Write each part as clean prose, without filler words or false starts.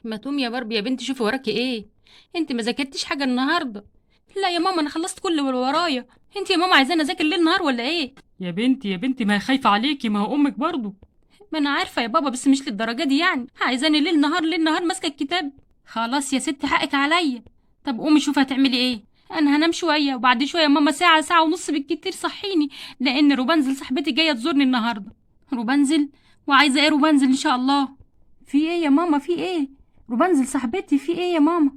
ما تقومي يا باربي يا بنتي، شوفي وراكي ايه؟ انت ما ذاكرتيش حاجه النهارده؟ لا يا ماما، انا خلصت كل اللي ورايا. انت يا ماما عايزاني اذاكر ليل نهار ولا ايه؟ يا بنتي يا بنتي، ما هي خايفة عليكي، ما هو أمك برضو. ما انا عارفه يا بابا، بس مش للدرجه دي يعني. عايزاني ليل نهار ليل نهار ماسكه الكتاب؟ خلاص يا ستي، حقك عليا. طب قومي شوفي هتعملي ايه. انا هنام شويه، وبعد شويه ماما ساعه ساعه ونص بالكتير صحيني، لان روبانزل صاحبتي جايه تزورني النهارده. روبانزل؟ وعايزه ايه روبانزل ان شاء الله؟ في ايه يا ماما، في ايه؟ روبانزل صاحبتي، في ايه يا ماما؟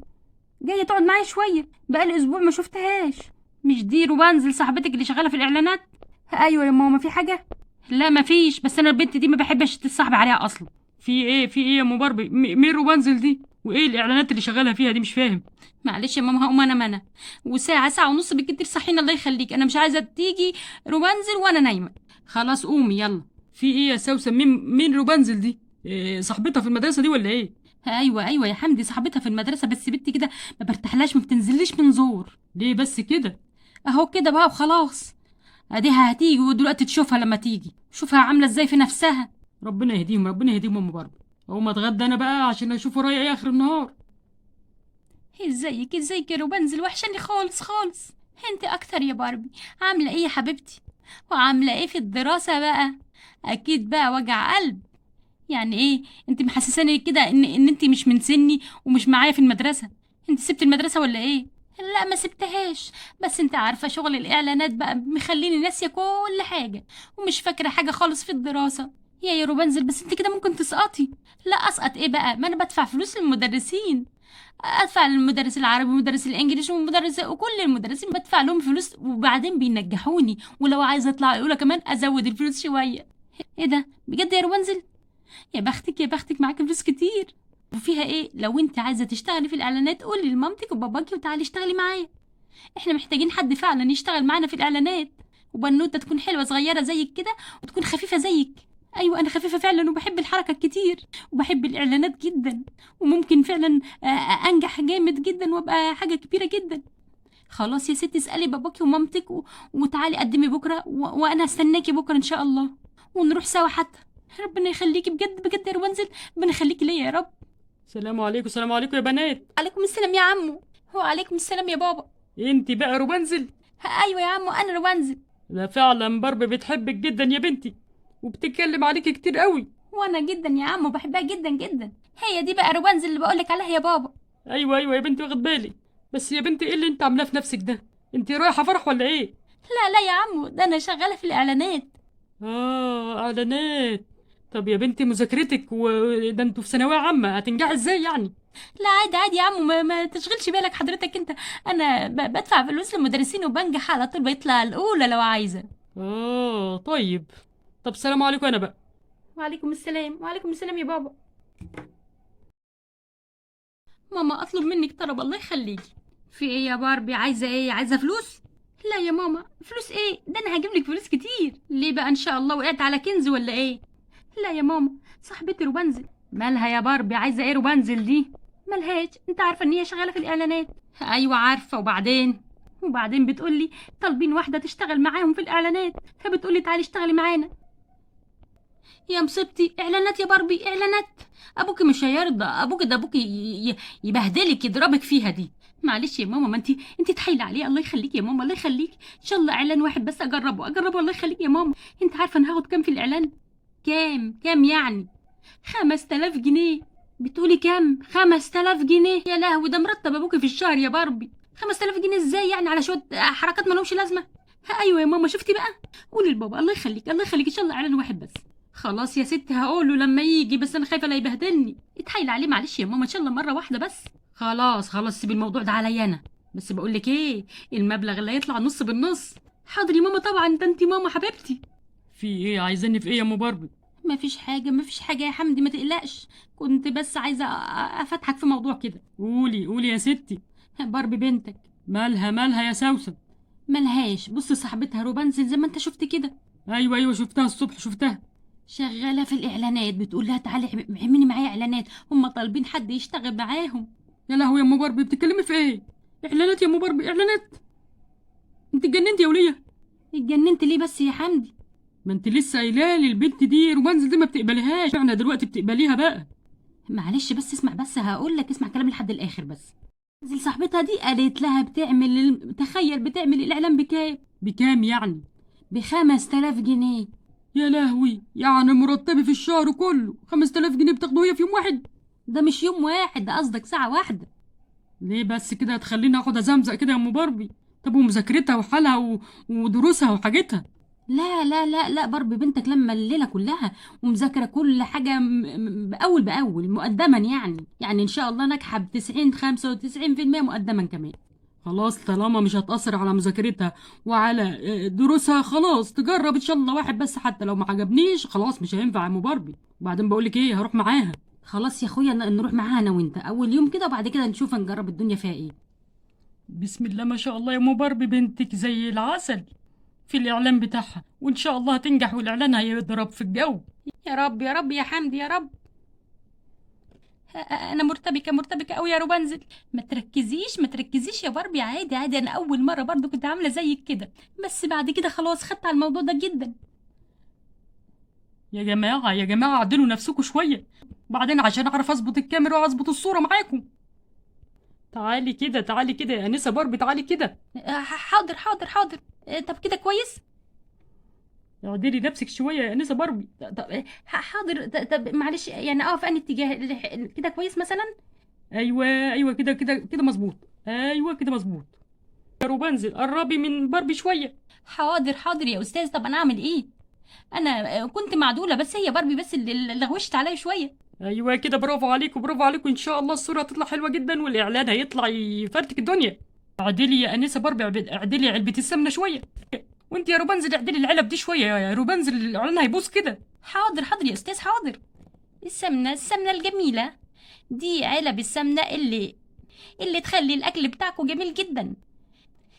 جايه تقعد معايا شويه، بقالي اسبوع ما شفتهاش. مش دي روبانزل صاحبتك اللي شغاله في الاعلانات؟ ايوه يا ماما، في حاجه؟ لا مفيش، بس انا البنت دي ما بحبش تتصاحب عليها اصلا. في إيه يا أم باربي؟ مين روبانزل دي؟ وإيه الإعلانات اللي شغالة فيها دي؟ مش فاهم. معلش يا ماما، هقوم انا منى، وساعه ساعه ونص بالكتير صحينا الله يخليك، انا مش عايزه تيجي روبانزل وانا نايمه. خلاص قومي يلا. في إيه يا سوسن؟ مين روبانزل دي؟ إيه، صاحبتها في المدرسة دي ولا إيه؟ ايوه ايوه يا حمدي، صاحبتها في المدرسه، بس بنتي كده ما برتاحلاش، ما بتنزليش من زور. ليه بس كده؟ اهو كده بقى وخلاص. اديها هتيجي ودلوقتي تشوفها لما تيجي، شوفها عامله ازاي في نفسها. ربنا يهديهم ربنا يهديهم أم باربي. أقوم أتغدى أنا بقى عشان أشوف ورايا إيه آخر النهار. ازيك يا روبانزل، وحشاني خالص خالص. انت اكتر يا باربي. عامله ايه يا حبيبتي؟ وعامله ايه في الدراسه بقى؟ اكيد بقى وجع قلب. يعني ايه؟ انت محسساني كده ان انت مش من سني ومش معايا في المدرسه. انت سبت المدرسه ولا ايه؟ لا ما سبتهاش، بس انت عارفه شغل الاعلانات بقى مخليني ناسيه كل حاجه، ومش فاكره حاجه خالص في الدراسه. يا روبانزل، بس انت كده ممكن تسقطي. لا اسقط ايه بقى؟ ما انا بدفع فلوس للمدرسين. ادفع للمدرس العربي ومدرس الانجليش ومدرس وكل المدرسين بدفع لهم فلوس، وبعدين بينجحوني، ولو عايزه اطلع اولى كمان ازود الفلوس شويه. ايه ده بجد يا روبانزل؟ يا بختك يا بختك، معاكي فلوس كتير. وفيها ايه؟ لو انت عايزه تشتغلي في الاعلانات قولي لمامتك وباباكي وتعالي اشتغلي معايا. احنا محتاجين حد فعلا يشتغل معانا في الاعلانات، وبنوته تكون حلوه صغيره زيك كده، وتكون خفيفه زيك. ايوه انا خفيفه فعلا، وبحب الحركه كتير، وبحب الاعلانات جدا، وممكن فعلا انجح جامد جدا وابقى حاجه كبيره جدا. خلاص يا ستي، اسالي باباكي ومامتك وتعالي قدمي بكره، وانا استناكي بكره ان شاء الله، ونروح سوا حتى. ربنا يخليكي بجد بجد يا روانزل، ربنا يخليكي ليا يا رب. سلام عليكم سلام عليكم يا بنات. عليكم السلام يا عمو. وعليكم السلام يا بابا. انت بقى روبانزل؟ ايوه يا عمو، انا روانزل. ده فعلا باربي بتحبك جدا يا بنتي، وبتتكلم عليك كتير قوي. وانا جدا يا عمو بحبها جدا جدا. هي دي بقى روانزل اللي بقولك عليها يا بابا. ايوه يا بنتي، واخد بالي. بس يا بنتي، ايه اللي انت عاملاه في نفسك ده؟ انت رايحه فرح ولا ايه؟ لا لا يا عمو، ده انا شغاله في الاعلانات. اعلانات. طب يا بنتي، مذاكرتك وده انتوا في ثانويه عامه، هتنجحي ازاي يعني؟ لا عادي عادي يا عمو، ما تشغلش بالك حضرتك انت. انا بدفع فلوس للمدرسين وبنجح على طول، بيطلع الاولى لو عايزه. طيب. طب سلام عليكم انا بقى. وعليكم السلام، وعليكم السلام يا بابا. ماما اطلب منك طلب الله يخليكي. في ايه يا باربي؟ عايزه ايه؟ عايزه فلوس؟ لا يا ماما، فلوس ايه؟ ده انا هجيب لك فلوس كتير. ليه بقى ان شاء الله؟ وقعت على كنز ولا ايه؟ لا يا ماما، صاحبتي روبانزل. مالها يا باربي؟ عايزه ايه روبانزل دي؟ ملهاش، انت عارفه ان هي شغاله في الاعلانات. ايوه عارفه، وبعدين بتقولي طالبين واحده تشتغل معاهم في الاعلانات، فبتقولي تعالي اشتغلي معانا. يا مصيبتي، اعلانات يا باربي، اعلانات. ابوكي مش هيرضى، ابوكي ده ابوكي يبهدلك يضربك فيها دي. معلش يا ماما، ما انت تحايلي عليه، الله يخليك يا ماما الله يخليك. ان شاء الله اعلان واحد بس اجربه الله يخليك يا ماما. انت عارفه انا هاخد كام في الاعلان؟ كام يعني؟ 5000 جنيه. بتقولي كام؟ 5000 جنيه؟ يا لهوي، ده مرتب ابوكي في الشهر يا باربي. 5000 جنيه ازاي يعني على شويه حركات ما لهمش لازمه؟ ايوه يا ماما، شفتي بقى. قولي لبابا الله يخليك الله يخليك، ان شاء الله اعلان واحد بس. خلاص يا ستي هقوله لما يجي، بس انا خايفه لا يبهدلني. اتحايل عليه معلش يا ماما، ان شاء الله مره واحده بس. خلاص سيب الموضوع ده عليا انا. بس بقول لك ايه، المبلغ اللي هيطلع نص بالنص. حاضر يا ماما طبعا، ده انت ماما حبيبتي. في ايه؟ عايزاني في ايه يا ام باربي؟ ما فيش حاجه يا حمدي، ما تقلقش. كنت بس عايزه افتحك في موضوع كده. قولي يا ستي. باربي بنتك. مالها يا سوسن؟ ملهاش، بص صاحبتها روبانزل زي ما انت شفت كده. ايوه شفتها الصبح شفتها. شغاله في الاعلانات، بتقول لها تعالي اعملي معايا اعلانات، هم طالبين حد يشتغل معاهم. يا لهوي يا ام باربي، بتتكلمي في ايه؟ اعلانات يا ام باربي، اعلانات؟ انت اتجننتي يا وليه؟ اتجننت ليه بس يا حمدي؟ ما انت لسه قايله لي البنت دي رومانز دي ما بتقبليهاش، احنا دلوقتي بتقبليها بقى. معلش بس اسمع، بس هقول لك اسمع كلامي لحد الاخر بس. زي صاحبتها دي قالت لها بتعمل تخيل بتعمل الاعلان بكام؟ بكام يعني؟ ب5000 جنيه. يا لهوي، يعني مرتبي في الشهر كله 5000 جنيه بتاخده هي في يوم واحد؟ ده مش يوم واحد، ده قصدك ساعة واحدة. ليه بس كده هتخليني اقعد ازمزق كده يا ام باربي؟ طب ومذاكرتها وحالها ودروسها وحاجتها؟ لا لا لا لا، باربي بنتك لما الليلة كلها ومذاكرة كل حاجة بأول بأول مقدما، يعني إن شاء الله ناجحة ب90 95% مقدما كمان. خلاص طالما مش هتأثر على مذاكرتها وعلى دروسها، خلاص تجرب إن شاء الله واحد بس، حتى لو ما عجبنيش خلاص مش هينفع يا أم باربي. وبعدين بقولك إيه، هروح معاها. خلاص يا أخويا نروح معاها أنا وأنت أول يوم كده، وبعد كده نشوف نجرب الدنيا فيها إيه. بسم الله ما شاء الله يا أم باربي، بنتك زي العسل في الإعلان بتاعها، وإن شاء الله هتنجح والإعلان هيضرب في الجو. يا رب يا رب يا حمدي يا رب. انا مرتبكه قوي يا روبانزل. ما تركزيش يا باربي، عادي عادي، انا اول مره برضو كنت عامله زيك كده، بس بعد كده خلاص خدت على الموضوع ده جدا. يا جماعة يا جماعة عدلوا نفسكم شوية، وبعدين عشان أعرف أظبط الكاميرا وأظبط الصورة معاكم. تعالي كده تعالي كده يا أنسة باربي، تعالي كده. حاضر حاضر حاضر. طب كده كويس. اعدلي نفسك شوية يا أنسة باربي. طب حاضر. طب معلش يعني في انهي اتجاه كده كويس مثلا؟ أيوة أيوة، كده كده كده مظبوط. أيوة كده مظبوط. يا روبانزل قربي من باربي شوية. حاضر حاضر يا استاذ. طب انا اعمل ايه؟ انا كنت معدوله، بس هي باربي بس اللي لغوشت عليا شويه. أيوة كده، برافو عليكم برافو عليكم، إن شاء الله الصورة هتطلع حلوة جدا والإعلان هيطلع يفرتك الدنيا. اعدلي يا أنسة باربي، اعدلي علبة السمنة شوية. وانت يا روبانزل اعدلي العلب دي شوية يا روبانزل، الإعلان هيبوظ كده. حاضر حاضر يا استاذ حاضر. السمنه الجميله دي علب السمنه اللي تخلي الاكل بتاعكم جميل جدا.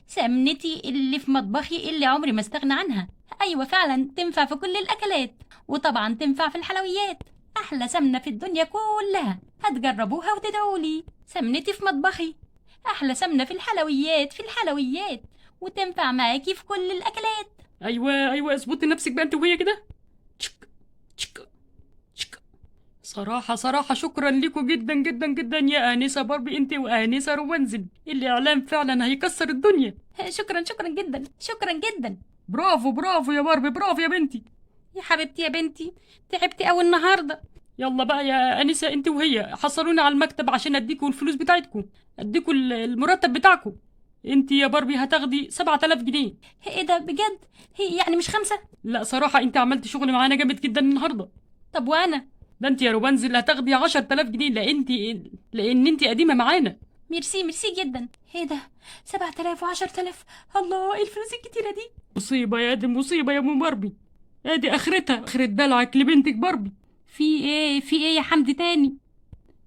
سمنتي اللي في مطبخي اللي عمري ما استغنى عنها. ايوه فعلا تنفع في كل الاكلات، وطبعا تنفع في الحلويات. احلى سمنه في الدنيا كلها، هتجربوها وتدعولي. سمنتي في مطبخي احلى سمنه في الحلويات وتنفع معاكي في كل الاكلات. ايوه ايوه، اظبطي نفسك بقى انت وهي كده. تشك تشك تشك. صراحة شكرا لكم جدا جدا جدا يا آنسة باربي، انت وآنسة رومانزل، الإعلان فعلا هيكسر الدنيا. شكرا جدا شكرا جدا. برافو برافو يا باربي، برافو يا بنتي. يا حبيبتي يا بنتي، تعبتي قوي النهارده. يلا بقى يا آنسة انت وهي حصلوني على المكتب عشان اديكوا الفلوس بتاعتكم، اديكوا المرتب بتاعكم. انت يا باربي هتاخدي 7000 جنيه. ايه ده بجد؟ هي يعني مش 5؟ لا صراحة انت عملت شغل معانا جامد جدا النهارده. طب وانا؟ ده انت يا روبانزل هتاخدي 10000 جنيه، لان انت قديمة معانا. ميرسي جدا. ايه ده؟ 7000 و10000؟ الله، ايه الفلوس الكتيرة دي؟ مصيبة يا دي مصيبة يا ام باربي، ادي اخرتها، اخرة دلعك لبنتك باربي. في ايه يا حمدي تاني؟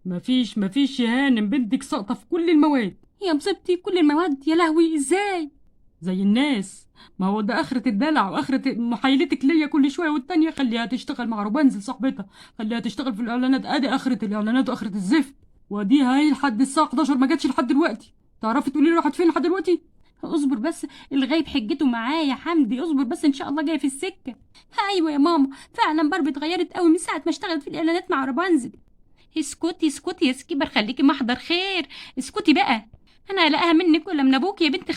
مفيش يا هانم، بنتك ساقطة في كل المواد. يا مصيبتي، كل المواد؟ يا لهوي، ازاي؟ زي الناس، ما هو ده اخرة الدلع واخرة محايلتك ليا كل شوية والتانية. خليها تشتغل مع روبانزل صاحبتها، خليها تشتغل في الاعلانات، ادي اخرة الاعلانات واخرة الزفت. وديها هي لحد الساعة 11 ما جاتش لحد دلوقتي. تعرفي تقولي لي راحت فين لحد دلوقتي؟ اصبر بس، الغايب حجته معايا يا حمدي، اصبر بس ان شاء الله جاي في السكة. ايوه يا ماما، فعلا باربي اتغيرت قوي من ساعة ما اشتغلت في الاعلانات مع روبانزل. اسكتي يا سكيبر، خليكي محضر خير. اسكتي بقى، انا قلقها منك ولا من ابوك يا بنت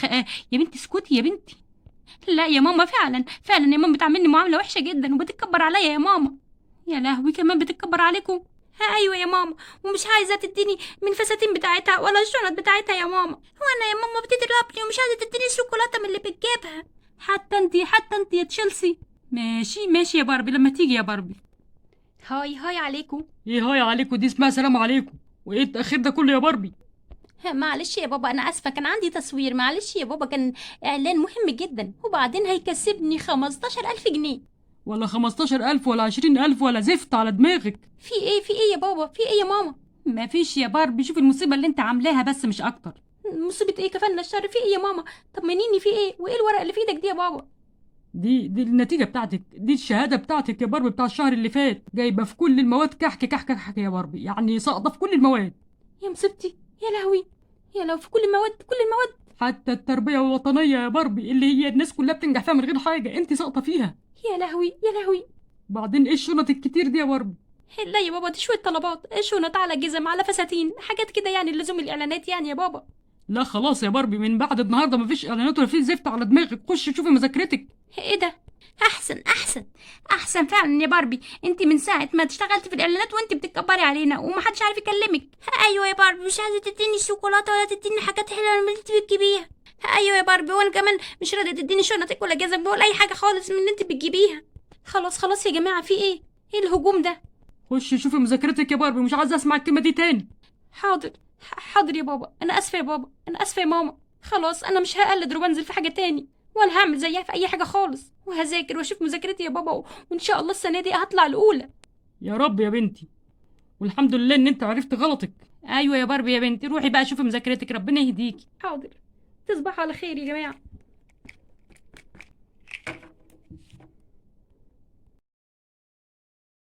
يا بنتي اسكتي يا بنتي. لا يا ماما، فعلا يا ماما بتعاملني معامله وحشه جدا وبتتكبر عليا يا ماما. يا لهوي، كمان بتتكبر عليكم؟ ايوه يا ماما، ومش عايزه تديني من الفساتين بتاعتها ولا الشنط بتاعتها يا ماما. وانا يا ماما بتضربني ومش عايزه تديني الشوكولاته من اللي بتجيبها. حتى انت يا تشيلسي. ماشي يا باربي، لما تيجي يا باربي. هاي عليكم. ايه هاي عليكم دي؟ اسمها سلام عليكم. وايه التأخير ده كله يا باربي؟ معلش يا بابا، انا اسفه، كان عندي تصوير، معلش يا بابا، كان اعلان مهم جدا، وبعدين هيكسبني 15000 جنيه. ولا 15000 ولا 20000 ولا زفت على دماغك. في ايه يا بابا؟ في ايه يا ماما؟ مفيش يا باربي، شوف المصيبة اللي انت عاملاها بس مش اكتر. مصيبة ايه؟ كفلنا الشر. في ايه يا ماما؟ طمنيني، في ايه؟ وايه الورق اللي في ايدك دي يا بابا؟ دي النتيجة بتاعتك، دي الشهادة بتاعتك يا باربي بتاع الشهر اللي فات، جايبة في كل المواد كحك كحك كحك يا باربي، يعني ساقطة في كل المواد. يا مصيبتي، يا لهوي، يا لو في كل المواد. حتى التربية الوطنية يا باربي اللي هي الناس كلها بتنجح فيها من غير حاجة، انت ساقطة فيها. يا لهوي. بعدين ايه الشنط الكتير دي يا باربي؟ لا يا بابا، دي شويه طلبات، شنط على جزم على فساتين، حاجات كده يعني، لزوم الاعلانات يعني يا بابا. لا خلاص يا باربي، من بعد النهارده مفيش اعلانات ولا في زفت على دماغك، خشي شوفي مذاكرتك. ايه ده؟ احسن فعلا يا باربي. انت من ساعه ما اشتغلت في الاعلانات وانت بتتكبري علينا ومحدش عارف يكلمك. ايوه يا باربي، مش عايزه تديني الشوكولاته ولا تديني حاجات حلوه اللي انت بتجيبيها. ايوه يا باربي، وانا كمان مش راضيه تديني شنطك ولا جزم ولا اي حاجه خالص من اللي انت بتجيبيها. خلاص يا جماعه، في ايه؟ ايه الهجوم ده؟ خشي شوفي مذاكرتك يا باربي، مش عايزه اسمع الكلمه دي تاني. حاضر. حاضر يا بابا، انا اسفه يا بابا، انا اسفه يا ماما. خلاص انا مش هقلد روبانزل في حاجه تاني، ولا هعمل زيها في اي حاجه خالص، وهذاكر واشوف مذاكرتي يا بابا، وان شاء الله السنه دي هطلع الاولى. يا رب يا بنتي، والحمد لله ان انت عرفت غلطك. ايوه يا باربي يا بنتي، روحي بقى شوفي مذاكرتك، ربنا يهديكي. حاضر. تصبحوا على خير يا جماعه.